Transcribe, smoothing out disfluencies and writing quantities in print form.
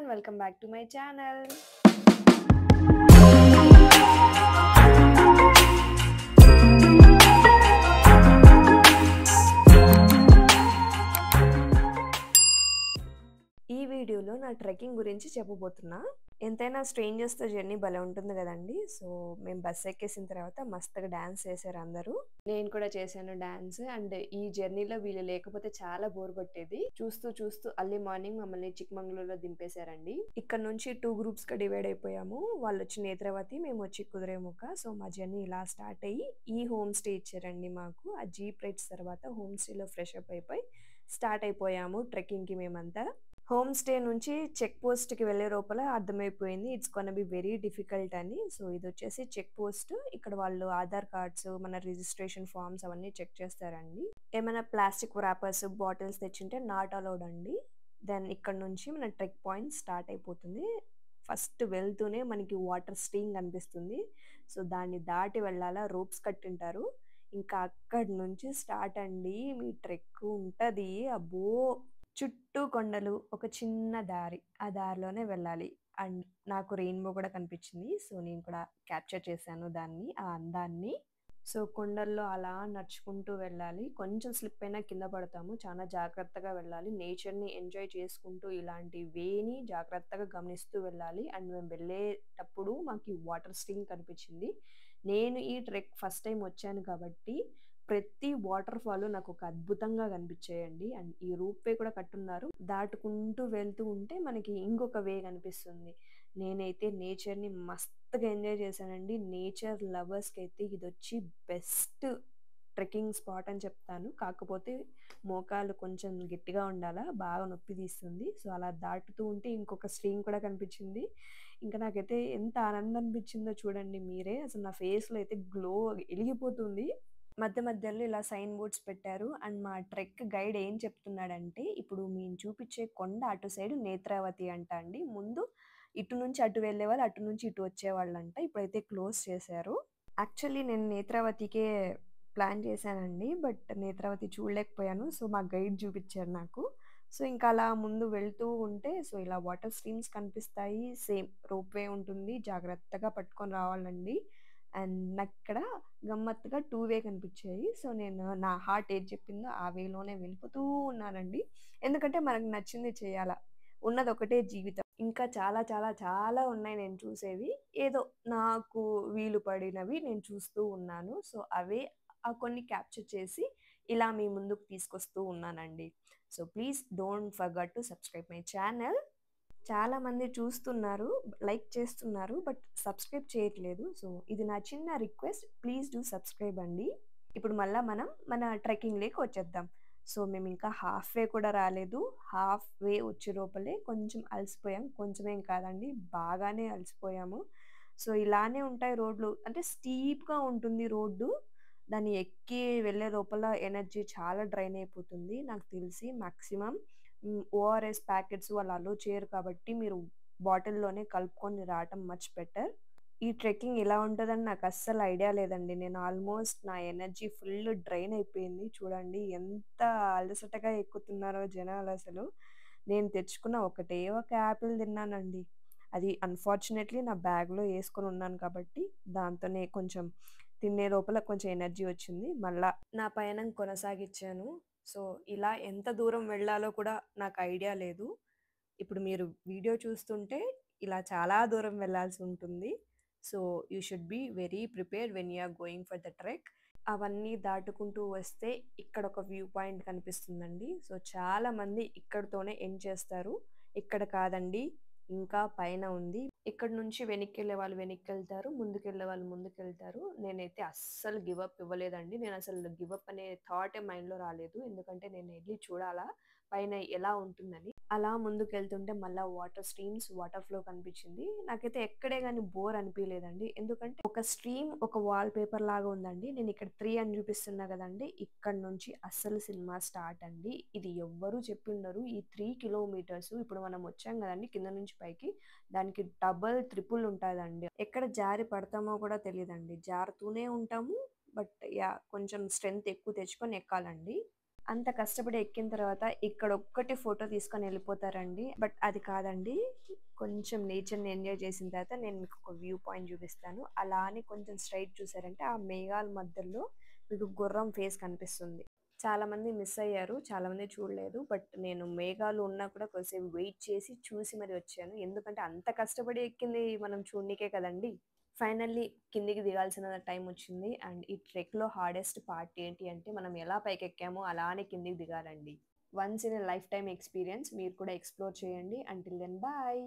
welcome back to my channel. ఈ వీడియోలో నా ట్రెక్కింగ్ గురించి చెప్పబోతున్నా. ఎంతైనా స్ట్రేంజర్స్తో జర్నీ భలే ఉంటుంది కదండి. సో మేము బస్ ఎక్కేసిన తర్వాత మస్తుగా డాన్స్ చేశారు అందరూ. నేను కూడా చేశాను డాన్స్. అండ్ ఈ జర్నీలో వీళ్ళు లేకపోతే చాలా బోర్ కొట్టేది. చూస్తూ చూస్తూ అర్లీ మార్నింగ్ మమ్మల్ని చిక్మంగళూరులో దింపేశారండి. ఇక్కడ నుంచి 2 గ్రూప్స్గా డివైడ్ అయిపోయాము. వాళ్ళు వచ్చి నేత్రవతి, మేము వచ్చి కుదిరేముఖ. సో మా జర్నీ ఇలా స్టార్ట్ అయ్యి ఈ హోమ్ స్టే ఇచ్చారండి మాకు. ఆ జీప్ రైడ్స్ తర్వాత హోమ్ స్టేలో ఫ్రెష్ అప్ అయిపోయి స్టార్ట్ అయిపోయాము ట్రెక్కింగ్కి మేమంతా. హోమ్ స్టే నుంచి చెక్ పోస్ట్కి వెళ్ళే లోపల అర్థమైపోయింది it's gonna be very difficult అని. సో ఇది వచ్చేసి చెక్ పోస్ట్. ఇక్కడ వాళ్ళు ఆధార్ కార్డ్స్, మన రిజిస్ట్రేషన్ ఫామ్స్ అవన్నీ చెక్ చేస్తారండి. ఏమైనా ప్లాస్టిక్ ర్యాపర్స్, బాటిల్స్ తెచ్చింటే నాట్ అలౌడ్ అండి. దెన్ ఇక్కడ నుంచి మన ట్రెక్ పాయింట్ స్టార్ట్ అయిపోతుంది. ఫస్ట్ వెళ్తూనే మనకి వాటర్ స్ట్రీమ్ కనిపిస్తుంది. సో దాన్ని దాటి వెళ్ళాలా, రోప్స్ కట్టింటారు. ఇంకా అక్కడి నుంచి స్టార్ట్ అండి మీ ట్రెక్ ఉంటుంది. అబ్బో, చుట్టూ కొండలు, ఒక చిన్న దారి, ఆ దారిలోనే వెళ్ళాలి. అండ్ నాకు రెయిన్బో కూడా కనిపించింది. సో నేను కూడా క్యాప్చర్ చేశాను దాన్ని, ఆ అందాన్ని. సో కొండల్లో అలా నడుచుకుంటూ వెళ్ళాలి. కొంచెం స్లిప్ అయినా కింద పడతాము. చాలా జాగ్రత్తగా వెళ్ళాలి. నేచర్ని ఎంజాయ్ చేసుకుంటూ ఇలాంటి వేని జాగ్రత్తగా గమనిస్తూ వెళ్ళాలి. అండ్ మేము వెళ్ళేటప్పుడు మాకు వాటర్ స్ట్రీమ్ కనిపించింది. నేను ఈ ట్రెక్ ఫస్ట్ టైం వచ్చాను కాబట్టి ప్రతి వాటర్ ఫాల్ నాకు ఒక అద్భుతంగా కనిపించాయండి. అండ్ ఈ రూప్ వే కూడా కట్టున్నారు. దాటుకుంటూ వెళ్తూ ఉంటే మనకి ఇంకొక వే కనిపిస్తుంది. నేనైతే నేచర్ని మస్తుగా ఎంజాయ్ చేశానండి. నేచర్ లవర్స్కి అయితే ఇది వచ్చి బెస్ట్ ట్రెక్కింగ్ స్పాట్ అని చెప్తాను. కాకపోతే మోకాలు కొంచెం గట్టిగా ఉండాలా, బాగా నొప్పి తీస్తుంది. సో అలా దాటుతూ ఉంటే ఇంకొక స్ట్రీమ్ కూడా కనిపించింది. ఇంకా నాకైతే ఎంత ఆనందం అనిపించిందో చూడండి మీరే. అసలు నా ఫేస్లో అయితే గ్లో వెలిగిపోతుంది. మధ్య మధ్యలో ఇలా సైన్ బోర్డ్స్ పెట్టారు. అండ్ మా ట్రెక్ గైడ్ ఏం చెప్తున్నాడంటే, ఇప్పుడు మేము చూపించే కొండ అటు సైడ్ నేత్రావతి అంట అండి. ముందు ఇటు నుంచి అటు వెళ్ళేవాళ్ళు, అటు నుంచి ఇటు వచ్చేవాళ్ళంట. ఇప్పుడైతే క్లోజ్ చేశారు. యాక్చువల్లీ నేను నేత్రావతికే ప్లాన్ చేశానండి, బట్ నేత్రావతి చూడలేకపోయాను. సో మా గైడ్ చూపించారు నాకు. సో ఇంకా అలా ముందు వెళ్తూ ఉంటే సో ఇలా వాటర్ స్ట్రీమ్స్ కనిపిస్తాయి. సేమ్ రోప్ వే ఉంటుంది, జాగ్రత్తగా పట్టుకొని రావాలండి. అండ్ నాకు ఇక్కడ గమ్మత్తుగా 2 వే కనిపించాయి. సో నేను నా హార్ట్ ఏది చెప్పిందో ఆ వేలోనే వెళ్ళిపోతూ ఉన్నానండి. ఎందుకంటే మనకు నచ్చింది చేయాలా, ఉన్నది ఒకటే జీవితం. ఇంకా చాలా చాలా చాలా ఉన్నాయి నేను చూసేవి. ఏదో నాకు వీలు పడినవి నేను చూస్తూ ఉన్నాను. సో అవే కొన్ని క్యాప్చర్ చేసి ఇలా మీ ముందుకు తీసుకొస్తూ ఉన్నానండి. So please don't forget to subscribe my channel. చాలామంది చూస్తున్నారు, లైక్ చేస్తున్నారు, బట్ సబ్స్క్రైబ్ చేయట్లేదు. సో ఇది నా చిన్న రిక్వెస్ట్, ప్లీజ్ డూ సబ్స్క్రైబ్ అండి. ఇప్పుడు మళ్ళీ మనం మన ట్రెక్కింగ్లోకి వచ్చేద్దాం. సో మేము ఇంకా హాఫ్ వే కూడా రాలేదు. హాఫ్ వే వచ్చే లోపలే కొంచెం అలసిపోయాం. కొంచెమేం కాదండి, బాగానే అలసిపోయాము. సో ఇలానే ఉంటాయి రోడ్లు, అంటే స్టీప్గా ఉంటుంది రోడ్డు. దాన్ని ఎక్కి వెళ్ళే లోపల ఎనర్జీ చాలా డ్రైన్ అయిపోతుంది నాకు తెలిసి. మ్యాక్సిమం ఓఆర్ఎస్ ప్యాకెట్స్ వాళ్ళు అలో చేయరు కాబట్టి మీరు బాటిల్లోనే కలుపుకొని రావటం మచ్ బెటర్. ఈ ట్రెక్కింగ్ ఎలా ఉంటుందని నాకు అస్సలు ఐడియా లేదండి. నేను ఆల్మోస్ట్ నా ఎనర్జీ ఫుల్ డ్రైన్ అయిపోయింది. చూడండి ఎంత అలసటగా ఎక్కుతున్నారో జనాలు అసలు. నేను తెచ్చుకున్న ఒకటే ఒక యాపిల్ తిన్నానండి. అది అన్ఫార్చునేట్లీ నా బ్యాగ్లో వేసుకొని ఉన్నాను కాబట్టి దాంతోనే కొంచెం తినే లోపల కొంచెం ఎనర్జీ వచ్చింది. మళ్ళా నా పయనం కొనసాగించాను. సో ఇలా ఎంత దూరం వెళ్ళాలో కూడా నాకు ఐడియా లేదు. ఇప్పుడు మీరు వీడియో చూస్తుంటే ఇలా చాలా దూరం వెళ్ళాల్సి ఉంటుంది. So you should be very prepared when you are going for the trek. అవన్నీ దాటుకుంటూ వస్తే ఇక్కడ ఒక వ్యూ పాయింట్ కనిపిస్తుందండి. సో చాలామంది ఇక్కడితోనే ఎండ్ చేస్తారు. ఇక్కడ కాదండి, ఇంకా పైన ఉంది. ఇక్కడ నుంచి వెనక్కి వెళ్ళే వాళ్ళు వెనక్కి వెళ్తారు, ముందుకు వెళ్ళే వాళ్ళు ముందుకు వెళ్తారు. నేనైతే అస్సలు గివప్ ఇవ్వలేదండి. నేను అసలు గివప్ అనే థాటే మైండ్లో రాలేదు. ఎందుకంటే నేను వెళ్ళి చూడాలా పైన ఎలా ఉంటుందని. అలా ముందుకు వెళ్తుంటే మళ్ళీ వాటర్ స్ట్రీమ్స్, వాటర్ ఫ్లో కనిపించింది. నాకైతే ఎక్కడే కానీ బోర్ అనిపించలేదండి. ఎందుకంటే ఒక స్ట్రీమ్ ఒక వాల్ పేపర్ లాగా ఉందండి. నేను ఇక్కడ 3 అని చూపిస్తున్నా కదండి, ఇక్కడ నుంచి అస్సలు సినిమా స్టార్ట్ అండి. ఇది ఎవ్వరూ చెప్పిండరు. ఈ 3 కిలోమీటర్స్ ఇప్పుడు మనం వచ్చాం కదండి కింద నుంచి పైకి, దానికి డబల్ ట్రిపుల్ ఉంటుందండి. ఎక్కడ జారి పడతామో కూడా తెలియదండి, జారుతూనే ఉంటాము. బట్ యా కొంచెం స్ట్రెంగ్త్ ఎక్కువ తెచ్చుకొని ఎక్కాలండి. అంత కష్టపడి ఎక్కిన తర్వాత ఇక్కడొక్కటి ఫోటో తీసుకొని వెళ్ళిపోతారండి. బట్ అది కాదండి. కొంచెం నేచర్‌ని ఎంజాయ్ చేసిన తర్వాత నేను మీకు ఒక వ్యూ పాయింట్ చూపిస్తాను. అలా అని కొంచెం స్ట్రెయిట్ చూసారంటే ఆ మేఘాల మధ్యలో మీకు గుర్రం ఫేస్ కనిపిస్తుంది. చాలామంది మిస్ అయ్యారు. చాలామంది చూడలేదు. బట్ నేను మేఘాలు ఉన్నా కూడా కొద్దిసేపు వెయిట్ చేసి చూసి మరి వచ్చాను. ఎందుకంటే అంత కష్టపడి ఎక్కింది మనం చూడనీకే కదండీ! ఫైనల్లీ కిందికి దిగాల్సిన టైం వచ్చింది. అండ్ ఈ ట్రెక్‌లో హార్డెస్ట్ పార్ట్ ఏంటి అంటే మనం ఎలా పైకెక్కామో అలానే కిందికి దిగాలండి. Once in a lifetime experience. మీరు కూడా ఎక్స్‌ప్లోర్ చేయండి. Until then bye.